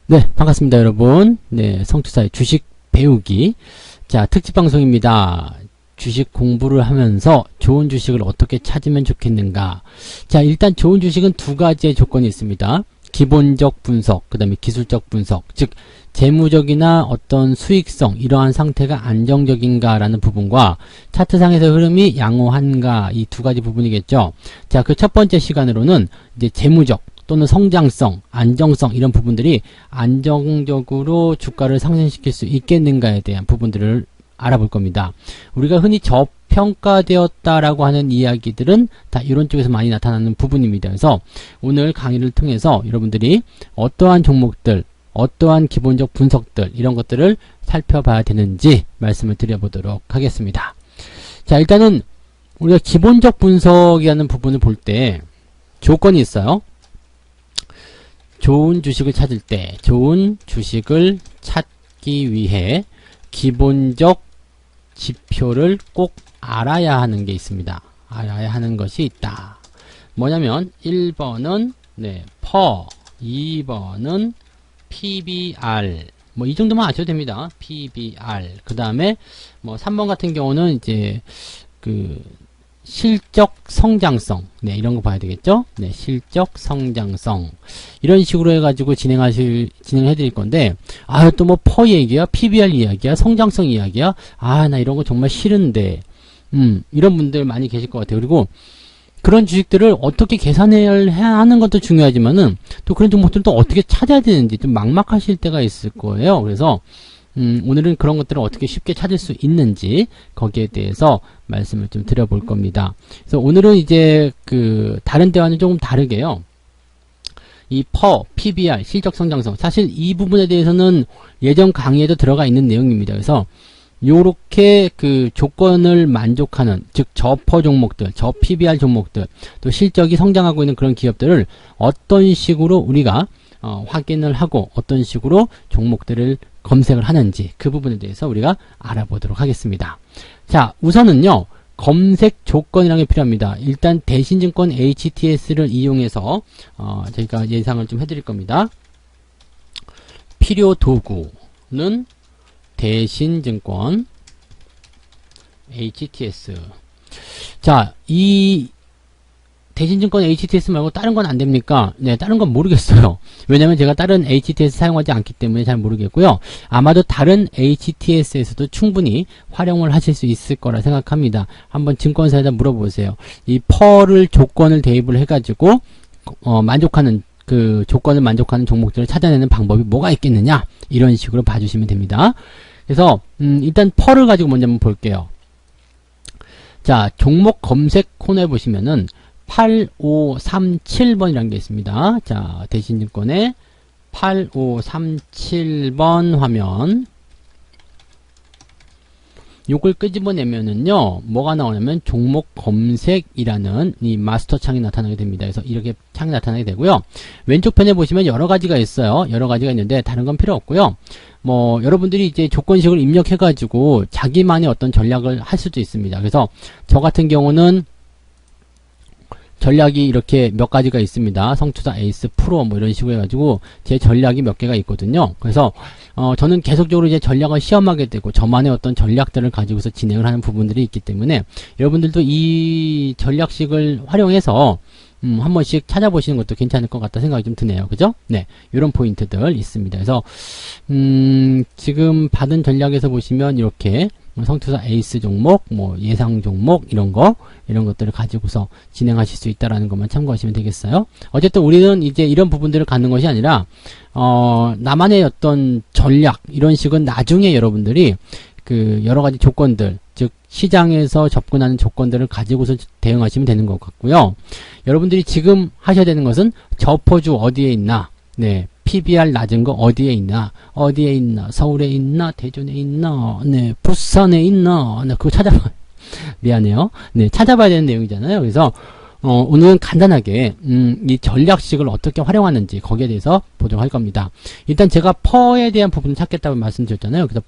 네, 반갑습니다, 여러분. 네, 성투사의 주식 배우기. 자, 특집 방송입니다. 주식 공부를 하면서 좋은 주식을 어떻게 찾으면 좋겠는가. 자, 일단 좋은 주식은 두 가지의 조건이 있습니다. 기본적 분석, 그 다음에 기술적 분석. 즉, 재무적이나 어떤 수익성, 이러한 상태가 안정적인가라는 부분과 차트상에서 흐름이 양호한가, 이 두 가지 부분이겠죠. 자, 그 첫 번째 시간으로는 이제 재무적, 또는 성장성, 안정성 이런 부분들이 안정적으로 주가를 상승시킬 수 있겠는가에 대한 부분들을 알아볼 겁니다. 우리가 흔히 저평가되었다라고 하는 이야기들은 다 이런 쪽에서 많이 나타나는 부분입니다. 그래서 오늘 강의를 통해서 여러분들이 어떠한 종목들, 어떠한 기본적 분석들 이런 것들을 살펴봐야 되는지 말씀을 드려보도록 하겠습니다. 자, 일단은 우리가 기본적 분석이라는 부분을 볼 때 조건이 있어요. 좋은 주식을 찾을 때, 좋은 주식을 찾기 위해 기본적 지표를 꼭 알아야 하는 게 있습니다. 알아야 하는 것이 있다. 뭐냐면 1번은 PER, 2번은 PBR. 뭐 이 정도만 아셔도 됩니다. PBR. 그 다음에 뭐 3번 같은 경우는 이제 실적 성장성, 이런 거 봐야 되겠죠? 실적 성장성. 이런 식으로 해가지고 진행해 드릴 건데, 또 뭐, 퍼 얘기야? PBR 이야기야? 성장성 이야기야? 나 이런 거 정말 싫은데. 이런 분들 많이 계실 것 같아요. 그리고, 그런 주식들을 어떻게 계산해야 하는 것도 중요하지만은, 또 그런 종목들을 또 어떻게 찾아야 되는지 좀 막막하실 때가 있을 거예요. 그래서, 오늘은 그런 것들을 어떻게 쉽게 찾을 수 있는지 거기에 대해서 말씀을 좀 드려볼 겁니다. 그래서 오늘은 이제 다른 때와는 조금 다르게요. 이 PER, PBR, 실적 성장성. 사실 이 부분에 대해서는 예전 강의에도 들어가 있는 내용입니다. 그래서 요렇게 조건을 만족하는, 즉 저퍼 종목들, 저 PBR 종목들, 또 실적이 성장하고 있는 그런 기업들을 어떤 식으로 우리가 확인을 하고 어떤 식으로 종목들을 검색을 하는지 그 부분에 대해서 우리가 알아보도록 하겠습니다. 자, 우선은요. 검색 조건이라는 게 필요합니다. 일단 대신증권 HTS를 이용해서 저희가 예상을 좀 해드릴 겁니다. 필요 도구는 대신증권 HTS. 자, 이 대신증권 HTS 말고 다른 건 안 됩니까? 다른 건 모르겠어요. 왜냐면 제가 다른 HTS 사용하지 않기 때문에 잘 모르겠고요. 아마도 다른 HTS에서도 충분히 활용을 하실 수 있을 거라 생각합니다. 한번 증권사에다 물어보세요. 이 PER를 조건을 대입을 해가지고 만족하는 조건을 만족하는 종목들을 찾아내는 방법이 뭐가 있겠느냐? 이런 식으로 봐주시면 됩니다. 그래서 일단 PER를 가지고 먼저 한번 볼게요. 자, 종목 검색 코너에 보시면은 8537번이라는 게 있습니다. 자, 대신증권의 8537번 화면. 요걸 끄집어내면은요, 뭐가 나오냐면 종목 검색이라는 이 마스터 창이 나타나게 됩니다. 그래서 이렇게 창이 나타나게 되고요. 왼쪽 편에 보시면 여러 가지가 있어요. 여러 가지가 있는데 다른 건 필요 없고요. 뭐 여러분들이 이제 조건식을 입력해가지고 자기만의 어떤 전략을 할 수도 있습니다. 그래서 저 같은 경우는 전략이 이렇게 몇 가지가 있습니다. 성투사 에이스 프로 뭐 이런 식으로 해가지고 제 전략이 몇 개가 있거든요. 그래서 저는 계속적으로 이제 전략을 시험하게 되고 저만의 어떤 전략들을 가지고서 진행을 하는 부분들이 있기 때문에 여러분들도 이 전략식을 활용해서 한 번씩 찾아보시는 것도 괜찮을 것 같다 생각이 좀 드네요. 그죠? 이런 포인트들 있습니다. 그래서 지금 받은 전략에서 보시면 이렇게 성투사 에이스 종목, 뭐 예상 종목 이런 것들을 가지고서 진행하실 수 있다라는 것만 참고하시면 되겠어요. 어쨌든 우리는 이제 이런 부분들을 갖는 것이 아니라 나만의 어떤 전략 이런 식은 나중에 여러분들이 여러 가지 조건들, 즉 시장에서 접근하는 조건들을 가지고서 대응하시면 되는 것 같고요. 여러분들이 지금 하셔야 되는 것은 저퍼주 어디에 있나, PBR 낮은 거 어디에 있나, 서울에 있나, 대전에 있나, 부산에 있나, 그거 찾아봐. 미안해요. 찾아봐야 되는 내용이잖아요. 그래서, 오늘은 간단하게, 이 전략식을 어떻게 활용하는지 거기에 대해서 보도록 할 겁니다. 일단 제가 PER에 대한 부분을 찾겠다고 말씀드렸잖아요. 그래서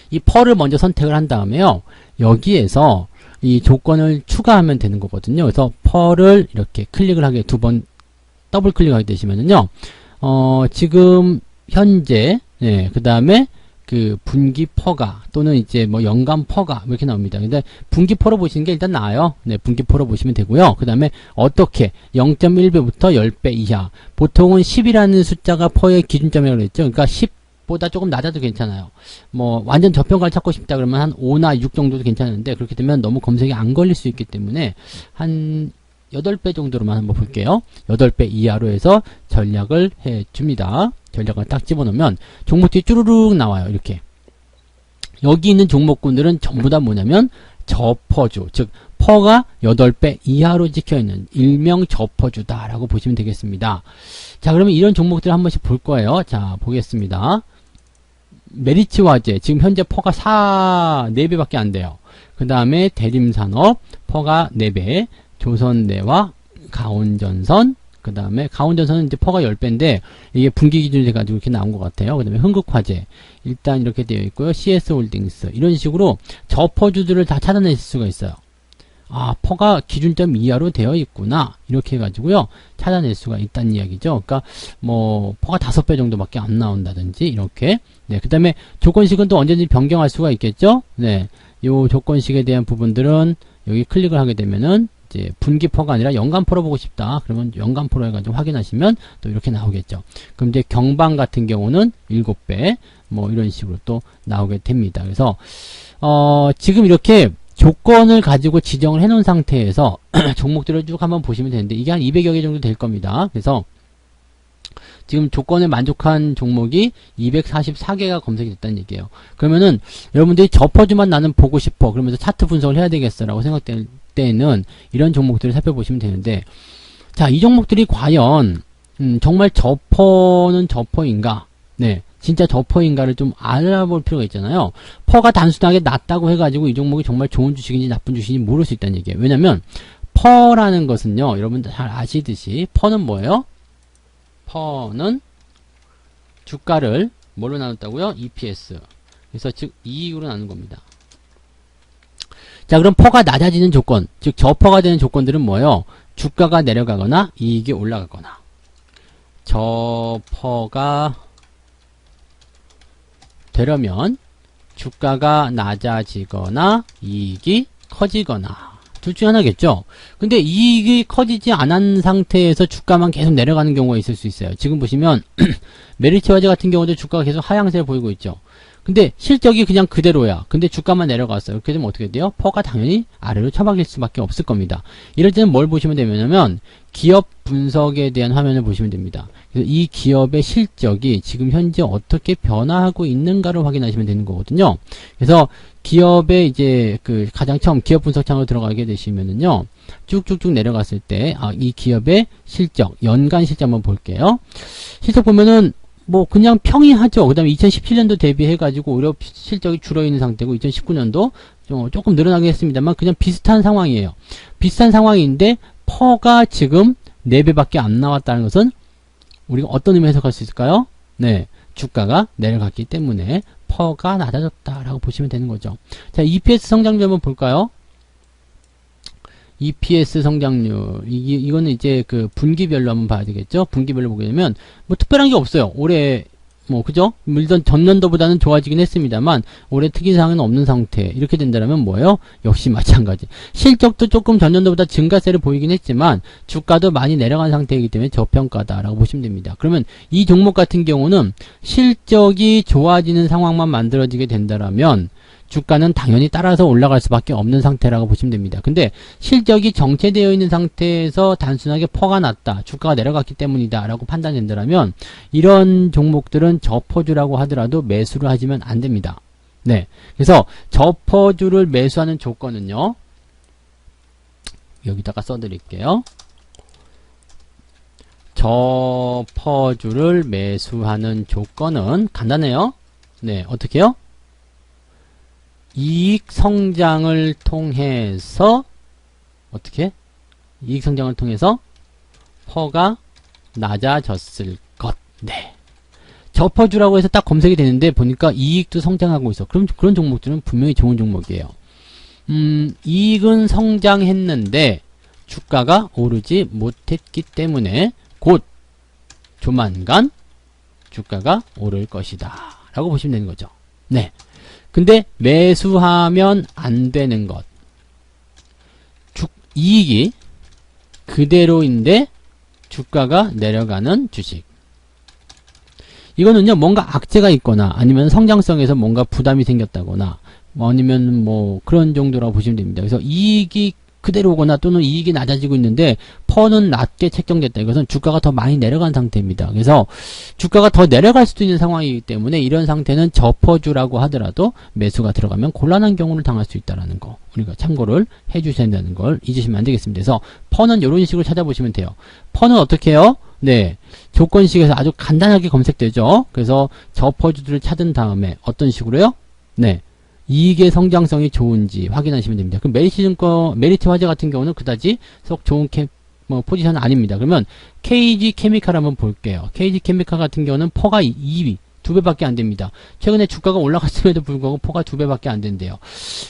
이 PER를 먼저 선택을 한 다음에요. 여기에서 이 조건을 추가하면 되는 거거든요. 그래서 PER를 이렇게 클릭을 하게 두 번 더블 클릭하게 되시면은요, 지금 현재 그 다음에 그 분기 퍼가 또는 이제 뭐 연간 퍼가 뭐 이렇게 나옵니다. 근데 분기 퍼로 보시는 게 일단 나아요. 네, 분기 퍼로 보시면 되고요. 그 다음에 어떻게 0.1배부터 10배 이하. 보통은 10이라는 숫자가 퍼의 기준점이라고 했죠. 그러니까 10보다 조금 낮아도 괜찮아요. 뭐 완전 저평가를 찾고 싶다 그러면 한 5나 6 정도도 괜찮은데 그렇게 되면 너무 검색이 안 걸릴 수 있기 때문에 한 8배 정도로만 한번 볼게요. 8배 이하로 해서 전략을 해줍니다. 전략을 딱 집어넣으면 종목들이 쭈루룩 나와요. 이렇게. 여기 있는 종목군들은 전부 다 뭐냐면 저퍼주, 즉 퍼가 8배 이하로 찍혀있는 일명 저퍼주다라고 보시면 되겠습니다. 자, 그러면 이런 종목들을 한 번씩 볼 거예요. 자, 보겠습니다. 메리츠 화재, 지금 현재 퍼가 4배밖에 안 돼요. 그 다음에 대림산업, 퍼가 4배, 조선내와 가온전선, 그 다음에 가온전선은 이제 퍼가 10배인데 이게 분기 기준으로 해가지고 이렇게 나온 것 같아요. 그 다음에 흥국화재 일단 이렇게 되어 있고요. CS홀딩스 이런 식으로 저퍼주들을 다 찾아낼 수가 있어요. 아, 퍼가 기준점 이하로 되어 있구나 이렇게 해가지고요 찾아낼 수가 있다는 이야기죠. 그러니까 뭐 퍼가 5배 정도밖에 안 나온다든지 이렇게. 네, 그 다음에 조건식은 또 언제든지 변경할 수가 있겠죠. 네, 요 조건식에 대한 부분들은 여기 클릭을 하게 되면은 이제 분기 퍼가 아니라 연간 퍼로 보고 싶다. 그러면 연간 퍼로 해가지고 확인하시면 또 이렇게 나오겠죠. 그럼 이제 경방 같은 경우는 7배 뭐 이런 식으로 또 나오게 됩니다. 그래서 지금 이렇게 조건을 가지고 지정을 해 놓은 상태에서 종목들을 쭉 한번 보시면 되는데 이게 한 200여 개 정도 될 겁니다. 그래서 지금 조건에 만족한 종목이 244개가 검색이 됐다는 얘기예요. 그러면은 여러분들이 저퍼주만 나는 보고 싶어 그러면서 차트 분석을 해야 되겠어 라고 생각될 때는 이런 종목들을 살펴보시면 되는데, 자, 이 종목들이 과연 정말 저퍼는 저퍼인가, 네, 진짜 저퍼인가를 좀 알아볼 필요가 있잖아요. 퍼가 단순하게 낮다고 해가지고 이 종목이 정말 좋은 주식인지 나쁜 주식인지 모를 수 있다는 얘기예요. 왜냐면 퍼라는 것은요, 여러분들 잘 아시듯이 퍼는 뭐예요? 퍼는 주가를 뭘로 나눴다고요? EPS. 그래서 즉 이익으로 나눈 겁니다. 자, 그럼 퍼가 낮아지는 조건, 즉 저퍼가 되는 조건들은 뭐예요? 주가가 내려가거나 이익이 올라가거나. 저퍼가 되려면 주가가 낮아지거나 이익이 커지거나 둘 중에 하나겠죠. 근데 이익이 커지지 않은 상태에서 주가만 계속 내려가는 경우가 있을 수 있어요. 지금 보시면 메리츠 화재 같은 경우도 주가가 계속 하향세를 보이고 있죠. 근데 실적이 그냥 그대로야. 근데 주가만 내려갔어요. 그렇게 되면 어떻게 돼요? 퍼가 당연히 아래로 처박힐 수밖에 없을 겁니다. 이럴 때는 뭘 보시면 되냐면 기업 분석에 대한 화면을 보시면 됩니다. 그래서 이 기업의 실적이 지금 현재 어떻게 변화하고 있는가를 확인하시면 되는 거거든요. 그래서 기업의 이제 그 가장 처음 기업 분석 창으로 들어가게 되시면은요, 쭉쭉쭉 내려갔을 때, 이 기업의 실적, 연간 실적 한번 볼게요. 실적 보면은 뭐 그냥 평이하죠. 그 다음에 2017년도 대비해가지고 오히려 실적이 줄어있는 상태고 2019년도 조금 늘어나긴 했습니다만 그냥 비슷한 상황이에요. 비슷한 상황인데 퍼가 지금 4배밖에 안 나왔다는 것은 우리가 어떤 의미 해석할 수 있을까요? 네, 주가가 내려갔기 때문에 퍼가 낮아졌다라고 보시면 되는 거죠. 자, EPS 성장률 한번 볼까요? EPS 성장률, 이거는 이제 그 분기별로 한번 봐야 되겠죠? 분기별로 보게 되면, 뭐 특별한 게 없어요. 올해, 뭐, 그죠? 물론 전년도보다는 좋아지긴 했습니다만, 올해 특이사항은 없는 상태. 이렇게 된다면 뭐예요? 역시 마찬가지. 실적도 조금 전년도보다 증가세를 보이긴 했지만, 주가도 많이 내려간 상태이기 때문에 저평가다라고 보시면 됩니다. 그러면 이 종목 같은 경우는 실적이 좋아지는 상황만 만들어지게 된다면, 주가는 당연히 따라서 올라갈 수밖에 없는 상태라고 보시면 됩니다. 근데 실적이 정체되어 있는 상태에서 단순하게 퍼가 났다, 주가가 내려갔기 때문이다 라고 판단된다면 이런 종목들은 저퍼주라고 하더라도 매수를 하시면 안 됩니다. 네, 그래서 저퍼주를 매수하는 조건은요, 여기다가 써드릴게요. 저퍼주를 매수하는 조건은 간단해요. 네, 어떻게요? 이익 성장을 통해서 어떻게? 이익 성장을 통해서 퍼가 낮아졌을 것. 네. 저퍼주라고 해서 딱 검색이 되는데 보니까 이익도 성장하고 있어. 그럼 그런 종목들은 분명히 좋은 종목이에요. 이익은 성장했는데 주가가 오르지 못했기 때문에 곧 조만간 주가가 오를 것이다 라고 보시면 되는 거죠. 네. 근데 매수하면 안 되는 것. 이익이 그대로인데 주가가 내려가는 주식. 이거는요, 뭔가 악재가 있거나 아니면 성장성에서 뭔가 부담이 생겼다거나 아니면 뭐 그런 정도라고 보시면 됩니다. 그래서 이익이 그대로 오거나 또는 이익이 낮아지고 있는데 퍼는 낮게 책정됐다. 이것은 주가가 더 많이 내려간 상태입니다. 그래서 주가가 더 내려갈 수도 있는 상황이기 때문에 이런 상태는 저퍼주라고 하더라도 매수가 들어가면 곤란한 경우를 당할 수 있다는 거 우리가 참고를 해주셔야 된다는 걸 잊으시면 안 되겠습니다. 그래서 퍼는 이런 식으로 찾아보시면 돼요. 퍼는 어떻게 해요? 네, 조건식에서 아주 간단하게 검색되죠. 그래서 저퍼주들을 찾은 다음에 어떤 식으로요? 네, 이익의 성장성이 좋은지 확인하시면 됩니다. 그럼 메리트 화재 같은 경우는 그다지 썩 좋은 포지션은 아닙니다. 그러면 KG 케미칼 한번 볼게요. KG 케미칼 같은 경우는 퍼가 2위, 2배밖에 안 됩니다. 최근에 주가가 올라갔음에도 불구하고 퍼가 2배밖에 안 된대요.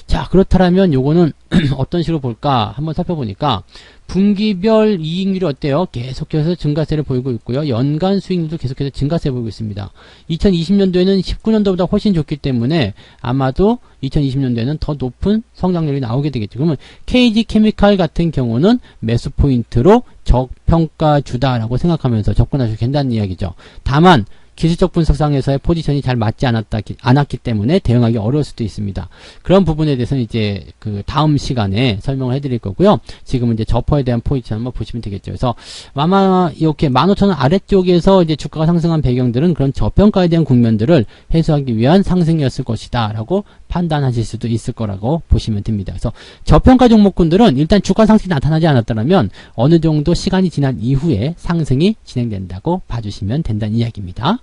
자, 그렇다면 요거는 어떤 식으로 볼까 한번 살펴보니까 분기별 이익률이 어때요? 계속해서 증가세를 보이고 있고요. 연간 수익률도 계속해서 증가세 보이고 있습니다. 2020년도에는 19년도보다 훨씬 좋기 때문에 아마도 2020년도에는 더 높은 성장률이 나오게 되겠죠. 그러면 KG 케미칼 같은 경우는 매수 포인트로 저평가주다라고 생각하면서 접근하셔도 된다는 이야기죠. 다만 기술적 분석상에서의 포지션이 잘 맞지 않았기 때문에 대응하기 어려울 수도 있습니다. 그런 부분에 대해서는 이제 그 다음 시간에 설명을 해드릴 거고요. 지금은 이제 저퍼에 대한 포지션 한번 보시면 되겠죠. 그래서 아마 이렇게 15,000원 아래쪽에서 이제 주가가 상승한 배경들은 그런 저평가에 대한 국면들을 해소하기 위한 상승이었을 것이다 라고 판단하실 수도 있을 거라고 보시면 됩니다. 그래서 저평가 종목군들은 일단 주가 상승이 나타나지 않았다면 어느 정도 시간이 지난 이후에 상승이 진행된다고 봐주시면 된다는 이야기입니다.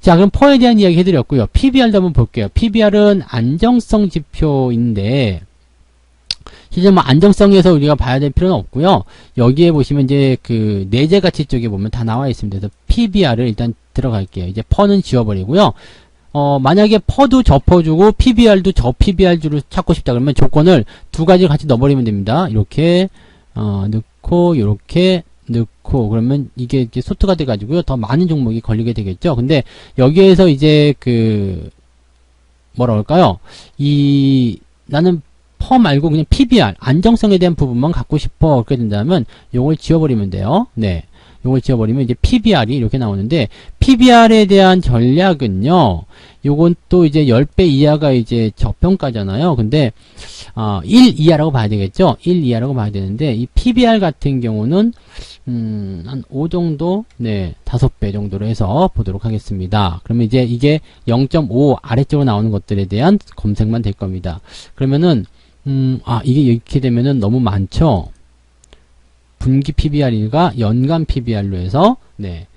자, 그럼 퍼에 대한 이야기 해드렸고요. PBR도 한번 볼게요. PBR은 안정성 지표인데 실제 뭐 안정성에서 우리가 봐야 될 필요는 없고요. 여기에 보시면 이제 그 내재 가치 쪽에 보면 다 나와 있습니다. 그래서 PBR을 일단 들어갈게요. 이제 퍼는 지워버리고요. 만약에 퍼도 저퍼주고 PBR도 저 PBR주로 찾고 싶다 그러면 조건을 두 가지를 같이 넣어버리면 됩니다. 이렇게 넣고 이렇게 넣고 그러면 이게 소트가 돼가지고요. 더 많은 종목이 걸리게 되겠죠. 근데 여기에서 이제 그 뭐라 할까요? 나는 퍼 말고 그냥 PBR 안정성에 대한 부분만 갖고 싶어 그렇게 된다면 요걸 지워버리면 돼요. 네, 요걸 지워버리면 이제 PBR이 이렇게 나오는데 PBR에 대한 전략은요. 요건 또 이제 10배 이하가 이제 저평가잖아요. 근데 1 이하라고 봐야 되겠죠. 1 이하라고 봐야 되는데 이 PBR 같은 경우는 한 5 정도, 네, 5배 정도로 해서 보도록 하겠습니다. 그러면 이제 이게 0.5 아래쪽으로 나오는 것들에 대한 검색만 될 겁니다. 그러면은 이게 이렇게 되면은 너무 많죠. 분기 PBR가 연간 PBR로 해서 네.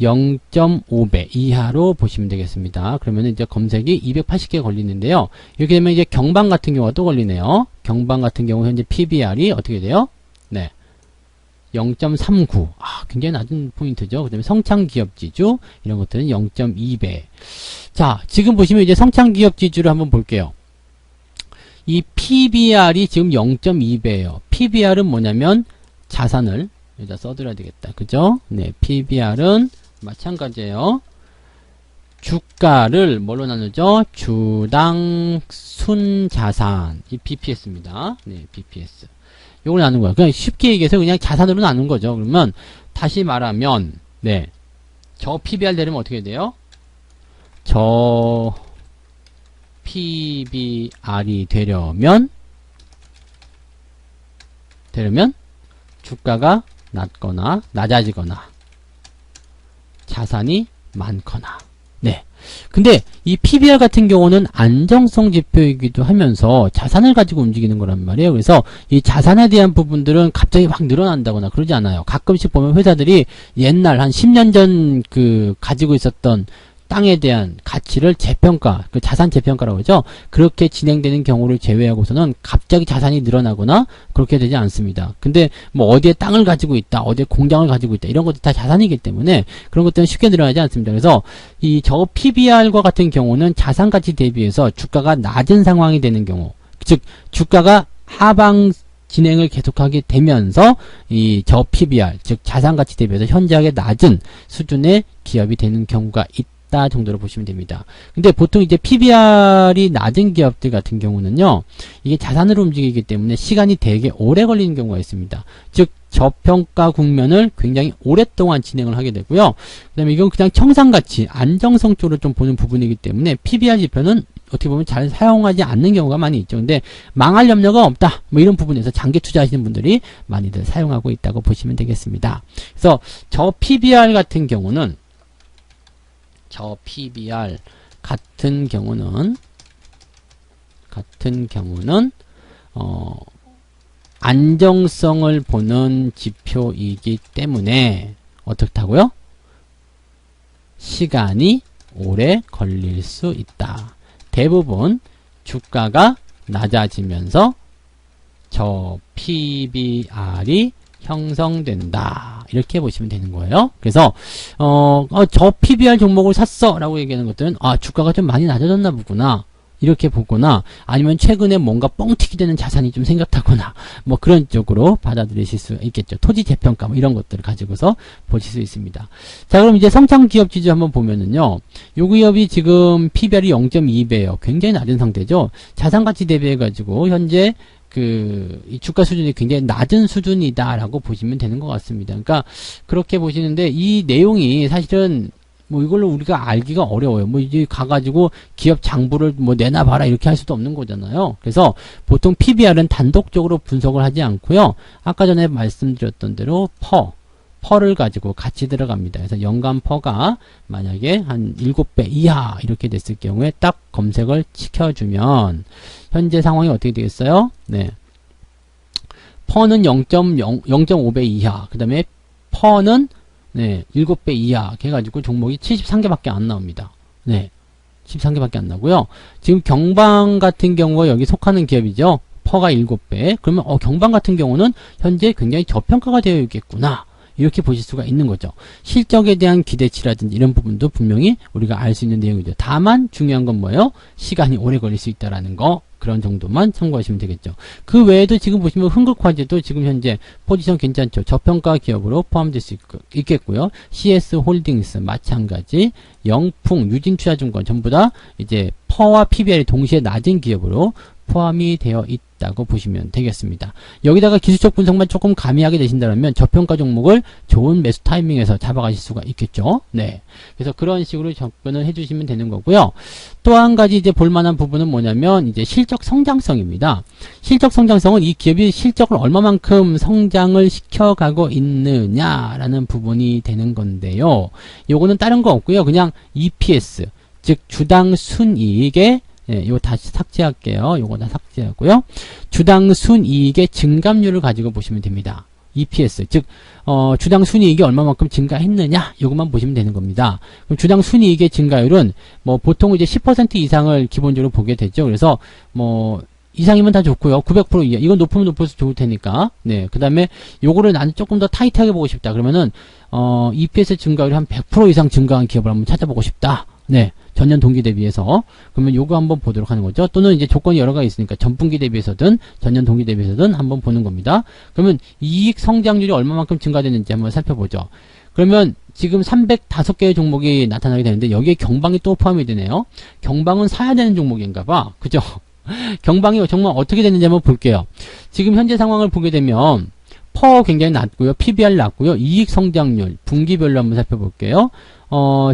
0.5배 이하로 보시면 되겠습니다. 그러면 이제 검색이 280개 걸리는데요. 이렇게 되면 이제 경방 같은 경우가 또 걸리네요. 경방 같은 경우 현재 PBR이 어떻게 돼요? 네. 0.39. 굉장히 낮은 포인트죠. 그 다음에 성창기업지주, 이런 것들은 0.2배. 자, 지금 보시면 이제 성창기업지주를 한번 볼게요. 이 PBR이 지금 0.2배예요. PBR은 뭐냐면 자산을 여기다 써드려야 되겠다. 그죠? 네, PBR은 마찬가지예요. 주가를 뭘로 나누죠? 주당 순자산. 이 BPS입니다. 네, BPS. 요걸 나눈 거야. 그냥 쉽게 얘기해서 그냥 자산으로 나눈 거죠. 그러면 다시 말하면 네, 저 PBR 되려면 어떻게 돼요? 저 PBR이 되려면 주가가 낮거나 낮아지거나 자산이 많거나. 네. 근데 이 PBR 같은 경우는 안정성 지표이기도 하면서 자산을 가지고 움직이는 거란 말이에요. 그래서 이 자산에 대한 부분들은 갑자기 막 늘어난다거나 그러지 않아요. 가끔씩 보면 회사들이 옛날 한 10년 전 가지고 있었던 땅에 대한 가치를 재평가, 그 자산 재평가라고 하죠. 그렇게 진행되는 경우를 제외하고서는 갑자기 자산이 늘어나거나 그렇게 되지 않습니다. 근데 뭐 어디에 땅을 가지고 있다, 어디에 공장을 가지고 있다, 이런 것도 다 자산이기 때문에 그런 것들은 쉽게 늘어나지 않습니다. 그래서 이 저 PBR과 같은 경우는 자산 가치 대비해서 주가가 낮은 상황이 되는 경우, 즉 주가가 진행을 계속하게 되면서 이 저 PBR, 즉 자산가치 대비해서 현저하게 낮은 수준의 기업이 되는 경우가 있다 정도로 보시면 됩니다. 근데 보통 이제 PBR이 낮은 기업들 같은 경우는요, 이게 자산으로 움직이기 때문에 시간이 되게 오래 걸리는 경우가 있습니다. 즉 저평가 국면을 굉장히 오랫동안 진행을 하게 되고요. 그 다음에 이건 그냥 청산가치, 안정성 쪽으로 좀 보는 부분이기 때문에 PBR 지표는 어떻게 보면 잘 사용하지 않는 경우가 많이 있죠. 근데 망할 염려가 없다, 뭐 이런 부분에서 장기 투자하시는 분들이 많이들 사용하고 있다고 보시면 되겠습니다. 그래서 저 PBR 같은 경우는 안정성을 보는 지표이기 때문에 어떻다고요? 시간이 오래 걸릴 수 있다. 대부분 주가가 낮아지면서 저 PBR이 형성된다. 이렇게 보시면 되는 거예요. 그래서 저 PBR 종목을 샀어 라고 얘기하는 것들은 주가가 좀 많이 낮아졌나 보구나, 이렇게 보거나, 아니면 최근에 뭔가 뻥튀기 되는 자산이 좀 생겼다거나, 뭐 그런 쪽으로 받아들이실 수 있겠죠. 토지 재평가 뭐 이런 것들을 가지고서 보실 수 있습니다. 자, 그럼 이제 성장기업 지수 한번 보면은요, 요 기업이 지금 PBR이 0.2배예요. 굉장히 낮은 상태죠. 자산가치 대비해가지고 현재 이 주가 수준이 굉장히 낮은 수준이다라고 보시면 되는 것 같습니다. 그러니까 그렇게 보시는데, 이 내용이 사실은 뭐 이걸로 우리가 알기가 어려워요. 뭐 이제 가가지고 기업 장부를 뭐 내놔봐라 이렇게 할 수도 없는 거잖아요. 그래서 보통 PBR은 단독적으로 분석을 하지 않고요. 아까 전에 말씀드렸던 대로 퍼를 가지고 같이 들어갑니다. 그래서 연간 퍼가 만약에 한 7배 이하 이렇게 됐을 경우에 딱 검색을 시켜주면 현재 상황이 어떻게 되겠어요? 네. 퍼는 0.5배 이하, 그 다음에 퍼는 7배 이하 해가지고 종목이 73개밖에 안 나옵니다. 네. 13개밖에 안 나고요. 지금 경방 같은 경우가 여기 속하는 기업이죠. 퍼가 7배. 그러면 경방 같은 경우는 현재 굉장히 저평가가 되어 있겠구나, 이렇게 보실 수가 있는 거죠. 실적에 대한 기대치라든지 이런 부분도 분명히 우리가 알 수 있는 내용이죠. 다만 중요한 건 뭐예요? 시간이 오래 걸릴 수 있다라는 거, 그런 정도만 참고하시면 되겠죠. 그 외에도 지금 보시면 흥국화재도 지금 현재 포지션 괜찮죠. 저평가 기업으로 포함될 수 있겠고요. CS홀딩스 마찬가지, 영풍, 유진투자증권 전부 다 이제 퍼와 PBR이 동시에 낮은 기업으로 포함이 되어 있다고 보시면 되겠습니다. 여기다가 기술적 분석만 조금 가미하게 되신다면 저평가 종목을 좋은 매수 타이밍에서 잡아가실 수가 있겠죠. 네. 그래서 그런 식으로 접근을 해주시면 되는 거고요. 또 한 가지 이제 볼만한 부분은 뭐냐면 이제 실적 성장성입니다. 실적 성장성은 이 기업이 실적을 얼마만큼 성장을 시켜가고 있느냐라는 부분이 되는 건데요. 요거는 다른 거 없고요. 그냥 EPS, 즉 주당 순이익의 이거 다시 삭제할게요. 요거 다 삭제하고요. 주당 순이익의 증감률을 가지고 보시면 됩니다. EPS, 즉 주당 순이익이 얼마만큼 증가했느냐, 요것만 보시면 되는 겁니다. 그럼 주당 순이익의 증가율은 뭐 보통 이제 10% 이상을 기본적으로 보게 되죠. 그래서 뭐 이상이면 다 좋고요. 900% 이하, 이건 높으면 높을수록 좋을 테니까. 네, 그 다음에 요거를 나는 조금 더 타이트하게 보고 싶다 그러면은 EPS 증가율이 한 100% 이상 증가한 기업을 한번 찾아보고 싶다. 네, 전년 동기 대비해서. 그러면 요거 한번 보도록 하는 거죠. 또는 이제 조건이 여러 가지 있으니까 전분기 대비해서든 전년 동기 대비해서든 한번 보는 겁니다. 그러면 이익 성장률이 얼마만큼 증가됐는지 한번 살펴보죠. 그러면 지금 305개의 종목이 나타나게 되는데 여기에 경방이 또 포함이 되네요. 경방은 사야 되는 종목인가 봐. 그죠? 경방이 정말 어떻게 됐는지 한번 볼게요. 지금 현재 상황을 보게 되면 퍼 굉장히 낮고요. PBR 낮고요. 이익 성장률 분기별로 한번 살펴볼게요.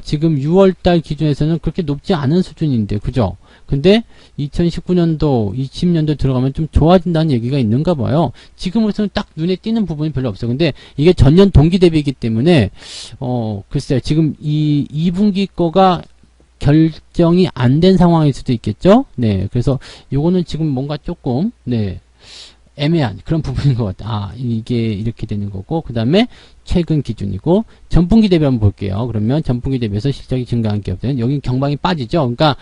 지금 6월달 기준에서는 그렇게 높지 않은 수준인데, 그죠? 근데 2019년도, 20년도 들어가면 좀 좋아진다는 얘기가 있는가 봐요. 지금으로서는 딱 눈에 띄는 부분이 별로 없어요. 근데 이게 전년 동기 대비이기 때문에, 글쎄요. 지금 2분기 거가 결정이 안 된 상황일 수도 있겠죠? 네. 그래서 요거는 지금 뭔가 조금, 네. 애매한 그런 부분인 것 같아요. 이게 이렇게 되는 거고, 그 다음에 최근 기준이고, 전분기 대비 한번 볼게요. 그러면 전분기 대비해서 실적이 증가한 기업들은 여기 경방이 빠지죠. 그러니까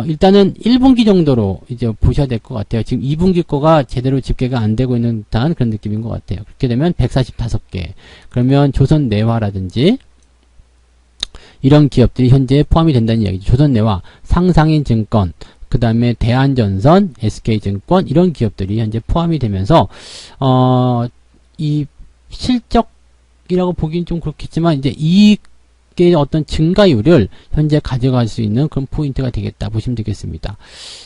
일단은 1분기 정도로 이제 보셔야 될 것 같아요. 지금 2분기 거가 제대로 집계가 안 되고 있는 듯한 그런 느낌인 것 같아요. 그렇게 되면 145개. 그러면 조선내화라든지 이런 기업들이 현재 포함이 된다는 이야기죠. 조선내화, 상상인증권, 그 다음에 대한전선, SK증권 이런 기업들이 현재 포함이 되면서 이 실적이라고 보기는 좀 그렇겠지만 이제 이익의 어떤 증가율을 현재 가져갈 수 있는 그런 포인트가 되겠다 보시면 되겠습니다.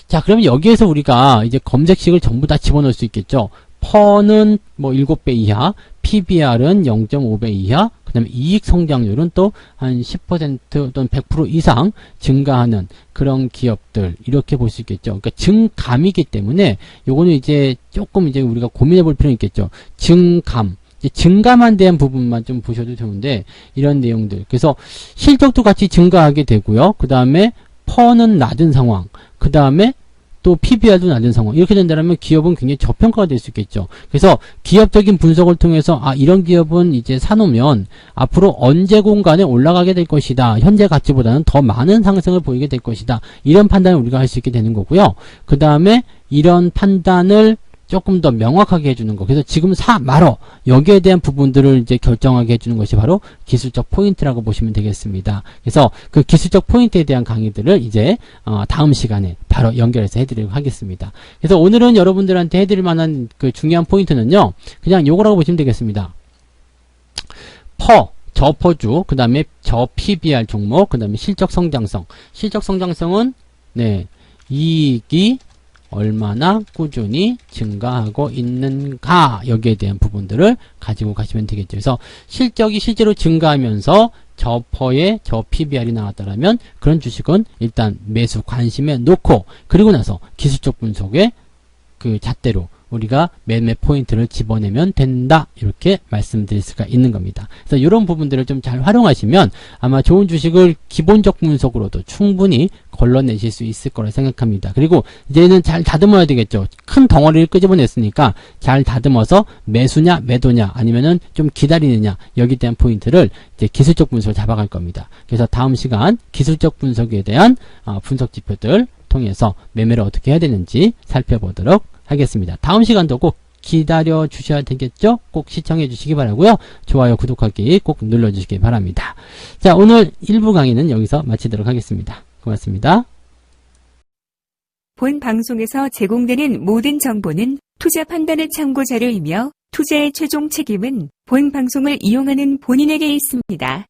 자, 그러면 여기에서 우리가 이제 검색식을 전부 다 집어넣을 수 있겠죠. 퍼는 뭐 7배 이하, PBR은 0.5배 이하, 그 다음에 이익 성장률은 또 한 10% 또는 100% 이상 증가하는 그런 기업들, 이렇게 볼 수 있겠죠. 그러니까 증감이기 때문에 요거는 이제 조금 이제 우리가 고민해 볼 필요는 있겠죠. 증감. 증감한 대한 부분만 좀 보셔도 좋은데, 이런 내용들. 그래서 실적도 같이 증가하게 되고요. 그 다음에 퍼는 낮은 상황. 그 다음에 또 PBR도 낮은 상황. 이렇게 된다면 기업은 굉장히 저평가가 될 수 있겠죠. 그래서 기업적인 분석을 통해서 이런 기업은 이제 사놓으면 앞으로 언제 공간에 올라가게 될 것이다. 현재 가치보다는 더 많은 상승을 보이게 될 것이다. 이런 판단을 우리가 할 수 있게 되는 거고요. 그 다음에 이런 판단을 조금 더 명확하게 해주는 거. 그래서 지금 사 말어 여기에 대한 부분들을 이제 결정하게 해주는 것이 바로 기술적 포인트라고 보시면 되겠습니다. 그래서 그 기술적 포인트에 대한 강의들을 이제 다음 시간에 바로 연결해서 해드리도록 하겠습니다. 그래서 오늘은 여러분들한테 해드릴 만한 그 중요한 포인트는요, 그냥 요거라고 보시면 되겠습니다. 저퍼주, 그 다음에 저 PBR 종목, 그 다음에 실적 성장성. 실적 성장성은 네, 이익이 얼마나 꾸준히 증가하고 있는가, 여기에 대한 부분들을 가지고 가시면 되겠죠. 그래서 실적이 실제로 증가하면서 저퍼의 저 PBR이 나왔다라면 그런 주식은 일단 매수 관심에 놓고, 그리고 나서 기술적 분석의 그 잣대로 우리가 매매 포인트를 집어내면 된다, 이렇게 말씀드릴 수가 있는 겁니다. 그래서 이런 부분들을 좀 잘 활용하시면 아마 좋은 주식을 기본적 분석으로도 충분히 걸러내실 수 있을 거라 생각합니다. 그리고 이제는 잘 다듬어야 되겠죠. 큰 덩어리를 끄집어냈으니까 잘 다듬어서 매수냐 매도냐 아니면은 좀 기다리느냐, 여기에 대한 포인트를 이제 기술적 분석을 잡아갈 겁니다. 그래서 다음 시간 기술적 분석에 대한 분석 지표들 통해서 매매를 어떻게 해야 되는지 살펴보도록 하겠습니다. 다음 시간도 꼭 기다려 주셔야 되겠죠? 꼭 시청해 주시기 바라고요. 좋아요, 구독하기 꼭 눌러 주시기 바랍니다. 자, 오늘 1부 강의는 여기서 마치도록 하겠습니다. 고맙습니다. 본 방송에서 제공되는 모든 정보는 투자 판단의 참고 자료이며 투자의 최종 책임은 본 방송을 이용하는 본인에게 있습니다.